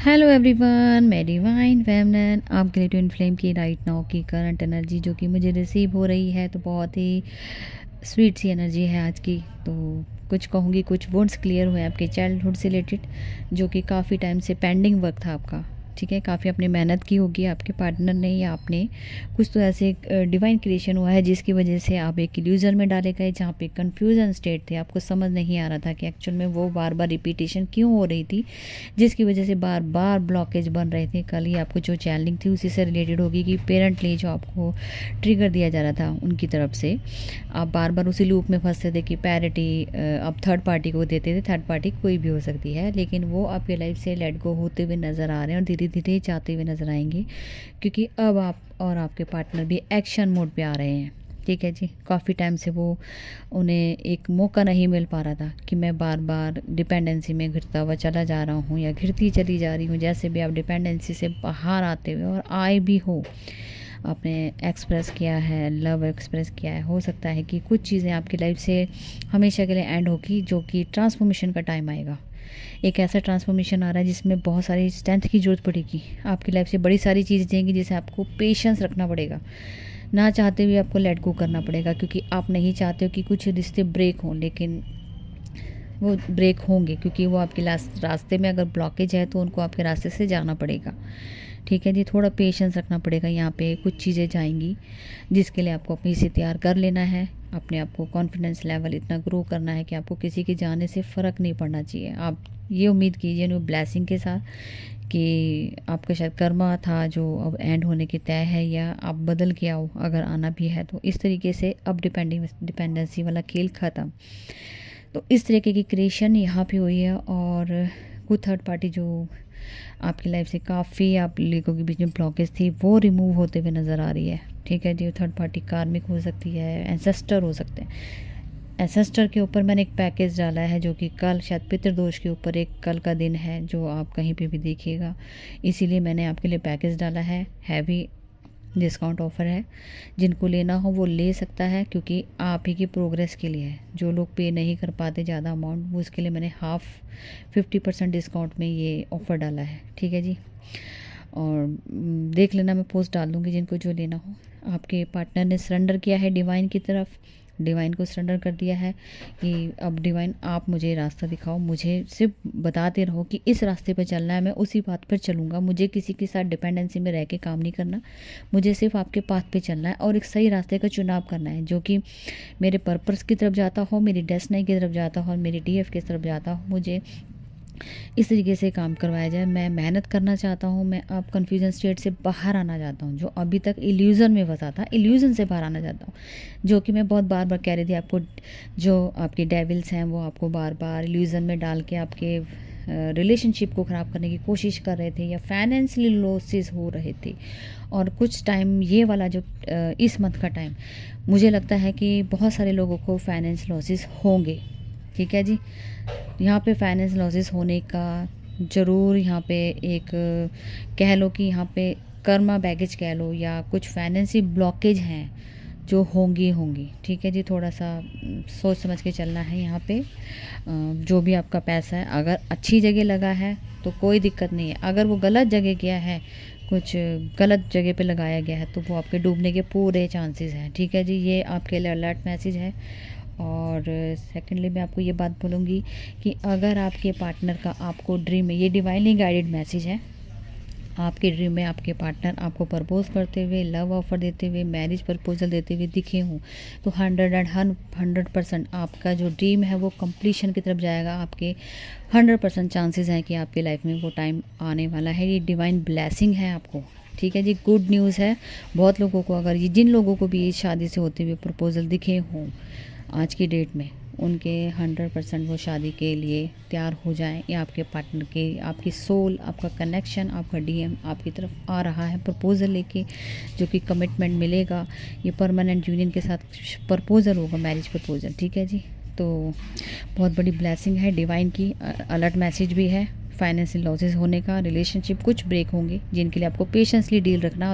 Hello everyone, मैं divine feminine आपके लिए ट्विन फ्लेम की राइट नाउ की करंट एनर्जी जो कि मुझे रिसीव हो रही है, तो बहुत ही स्वीट सी एनर्जी है आज की। तो कुछ कहूँगी, कुछ वुंड्स क्लियर हुए आपके चाइल्डहुड से रिलेटेड, जो कि काफ़ी टाइम से पेंडिंग वर्क था आपका। ठीक है, काफ़ी आपने मेहनत की होगी, आपके पार्टनर ने या आपने, कुछ तो ऐसे एक डिवाइन क्रिएशन हुआ है जिसकी वजह से आप एक इल्यूजन में डाले गए, जहाँ पे कन्फ्यूज़न स्टेट थे। आपको समझ नहीं आ रहा था कि एक्चुअल में वो बार बार रिपीटेशन क्यों हो रही थी, जिसकी वजह से बार बार ब्लॉकेज बन रहे थे। कल ही आपको जो चैनलिंग थी उसी से रिलेटेड होगी कि पेरेंटली जो आपको ट्रिगर दिया जा रहा था उनकी तरफ से, आप बार बार उसी लूप में फंसते थे कि पैरिटी आप थर्ड पार्टी को देते थे। थर्ड पार्टी कोई भी हो सकती है, लेकिन वो आपके लाइफ से लेट गो होते हुए नज़र आ रहे हैं और धीरे धीरे चाहते हुए नज़र आएंगे, क्योंकि अब आप और आपके पार्टनर भी एक्शन मोड पे आ रहे हैं। ठीक है जी, काफ़ी टाइम से वो उन्हें एक मौका नहीं मिल पा रहा था कि मैं बार बार डिपेंडेंसी में घिरता हुआ चला जा रहा हूँ या घिरती चली जा रही हूँ। जैसे भी आप डिपेंडेंसी से बाहर आते हुए और आए भी हो, आपने एक्सप्रेस किया है, लव एक्सप्रेस किया है। हो सकता है कि कुछ चीज़ें आपकी लाइफ से हमेशा के लिए एंड होगी, जो कि ट्रांसफॉर्मेशन का टाइम आएगा। एक ऐसा ट्रांसफॉर्मेशन आ रहा है जिसमें बहुत सारी स्ट्रेंथ की ज़रूरत पड़ेगी। आपकी लाइफ से बड़ी सारी चीज़ें देंगी, जिसे आपको पेशेंस रखना पड़ेगा। ना चाहते हुए आपको लेट गो करना पड़ेगा, क्योंकि आप नहीं चाहते हो कि कुछ रिश्ते ब्रेक हों, लेकिन वो ब्रेक होंगे, क्योंकि वो आपके रास्ते में अगर ब्लॉकेज है तो उनको आपके रास्ते से जाना पड़ेगा। ठीक है जी, थोड़ा पेशेंस रखना पड़ेगा। यहाँ पे कुछ चीज़ें जाएंगी जिसके लिए आपको अपनी से तैयार कर लेना है। अपने आप को कॉन्फिडेंस लेवल इतना ग्रो करना है कि आपको किसी के जाने से फ़र्क नहीं पड़ना चाहिए। आप ये उम्मीद कीजिए न्यू ब्लेसिंग के साथ कि आपका शायद कर्मा था जो अब एंड होने की तय है, या आप बदल के आओ अगर आना भी है तो। इस तरीके से अब डिपेंडेंसी वाला खेल ख़त्म। तो इस तरीके की क्रिएशन यहाँ पे हुई है, और कुछ थर्ड पार्टी जो आपकी लाइफ से काफ़ी आप लोगों के बीच में ब्लॉकेज थी, वो रिमूव होते हुए नज़र आ रही है। ठीक है जी, थर्ड पार्टी कार्मिक हो सकती है, एंसेस्टर हो सकते हैं। एंसेस्टर के ऊपर मैंने एक पैकेज डाला है, जो कि कल शायद पितृदोष के ऊपर एक कल का दिन है, जो आप कहीं पे भी देखिएगा। इसीलिए मैंने आपके लिए पैकेज डाला है। हैवी डिस्काउंट ऑफ़र है, जिनको लेना हो वो ले सकता है, क्योंकि आप ही की प्रोग्रेस के लिए है। जो लोग पे नहीं कर पाते ज़्यादा अमाउंट, वो उसके लिए मैंने 50% डिस्काउंट में ये ऑफ़र डाला है। ठीक है जी, और देख लेना, मैं पोस्ट डाल दूँगी जिनको जो लेना हो। आपके पार्टनर ने सरेंडर किया है डिवाइन की तरफ, डिवाइन को सरेंडर कर दिया है कि अब डिवाइन आप मुझे रास्ता दिखाओ, मुझे सिर्फ बताते रहो कि इस रास्ते पर चलना है, मैं उसी बात पर चलूँगा। मुझे किसी के साथ डिपेंडेंसी में रह के काम नहीं करना, मुझे सिर्फ आपके पाथ पे चलना है और एक सही रास्ते का चुनाव करना है, जो कि मेरे पर्पस की तरफ जाता हो, मेरी डेस्टिनी की तरफ जाता हो, मेरी डीएफ की तरफ जाता हो। मुझे इस तरीके से काम करवाया जाए। मैं मेहनत करना चाहता हूँ, मैं अब कन्फ्यूजन स्टेट से बाहर आना चाहता हूँ। जो अभी तक इल्यूज़न में फंसा था, इल्यूज़न से बाहर आना चाहता हूँ, जो कि मैं बहुत बार बार कह रही थी आपको। जो आपके डेविल्स हैं वो आपको बार बार इल्यूज़न में डाल के आपके रिलेशनशिप को ख़राब करने की कोशिश कर रहे थे, या फाइनेंशियली लॉसेस हो रहे थे। और कुछ टाइम ये वाला जो इस मंथ का टाइम, मुझे लगता है कि बहुत सारे लोगों को फाइनेंस लॉसेस होंगे। ठीक है जी, यहाँ पे फाइनेंस लॉसेस होने का ज़रूर यहाँ पे एक कह लो कि यहाँ पे कर्मा बैगेज कह लो, या कुछ फाइनेंशियल ब्लॉकेज हैं जो होंगी। ठीक है जी, थोड़ा सा सोच समझ के चलना है यहाँ पे। जो भी आपका पैसा है, अगर अच्छी जगह लगा है तो कोई दिक्कत नहीं है। अगर वो गलत जगह गया है, कुछ गलत जगह पे लगाया गया है, तो वो आपके डूबने के पूरे चांसेस हैं। ठीक है जी, ये आपके लिए अलर्ट मैसेज है। और सेकेंडली मैं आपको ये बात बोलूँगी कि अगर आपके पार्टनर का आपको ड्रीम में, ये डिवाइनली गाइडेड मैसेज है, आपके ड्रीम में आपके पार्टनर आपको प्रपोज करते हुए, लव ऑफर देते हुए, मैरिज प्रपोजल देते हुए दिखे हों, तो 100% आपका जो ड्रीम है वो कंप्लीशन की तरफ जाएगा। आपके 100% चांसेस हैं कि आपकी लाइफ में वो टाइम आने वाला है। ये डिवाइन ब्लेसिंग है आपको। ठीक है जी, गुड न्यूज़ है बहुत लोगों को। अगर ये जिन लोगों को भी शादी से होते हुए प्रपोजल दिखे हों आज की डेट में, उनके 100% वो शादी के लिए तैयार हो जाएं, या आपके पार्टनर के, आपकी सोल, आपका कनेक्शन, आपका डीएम आपकी तरफ आ रहा है प्रपोजल लेके, जो कि कमिटमेंट मिलेगा। ये परमानेंट यूनियन के साथ प्रपोजल होगा, मैरिज प्रपोजल। ठीक है जी, तो बहुत बड़ी ब्लेसिंग है डिवाइन की। अलर्ट मैसेज भी है फाइनेंशियल लॉसेस होने का, रिलेशनशिप कुछ ब्रेक होंगे जिनके लिए आपको पेशेंसली डील रखना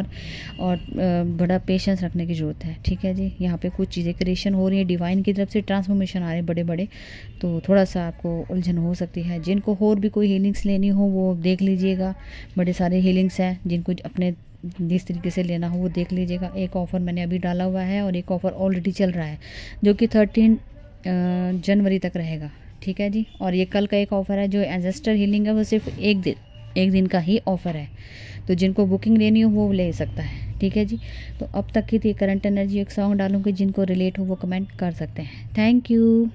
और बड़ा पेशेंस रखने की ज़रूरत है। ठीक है जी, यहाँ पे कुछ चीज़ें क्रिएशन हो रही है, डिवाइन की तरफ से ट्रांसफॉर्मेशन आ रहे हैं बड़े बड़े, तो थोड़ा सा आपको उलझन हो सकती है। जिनको और भी कोई हीलिंग्स लेनी हो वो देख लीजिएगा, बड़े सारे हीलिंग्स हैं, जिनको अपने जिस तरीके से लेना हो वो देख लीजिएगा। एक ऑफ़र मैंने अभी डाला हुआ है और एक ऑफ़र ऑलरेडी चल रहा है जो कि 13 जनवरी तक रहेगा। ठीक है जी, और ये कल का एक ऑफ़र है जो एंसेस्टर हीलिंग है, वो सिर्फ एक दिन का ही ऑफ़र है, तो जिनको बुकिंग लेनी हो वो ले सकता है। ठीक है जी, तो अब तक की थी करंट एनर्जी। एक सॉन्ग डालूंगी, जिनको रिलेट हो वो कमेंट कर सकते हैं। Thank you.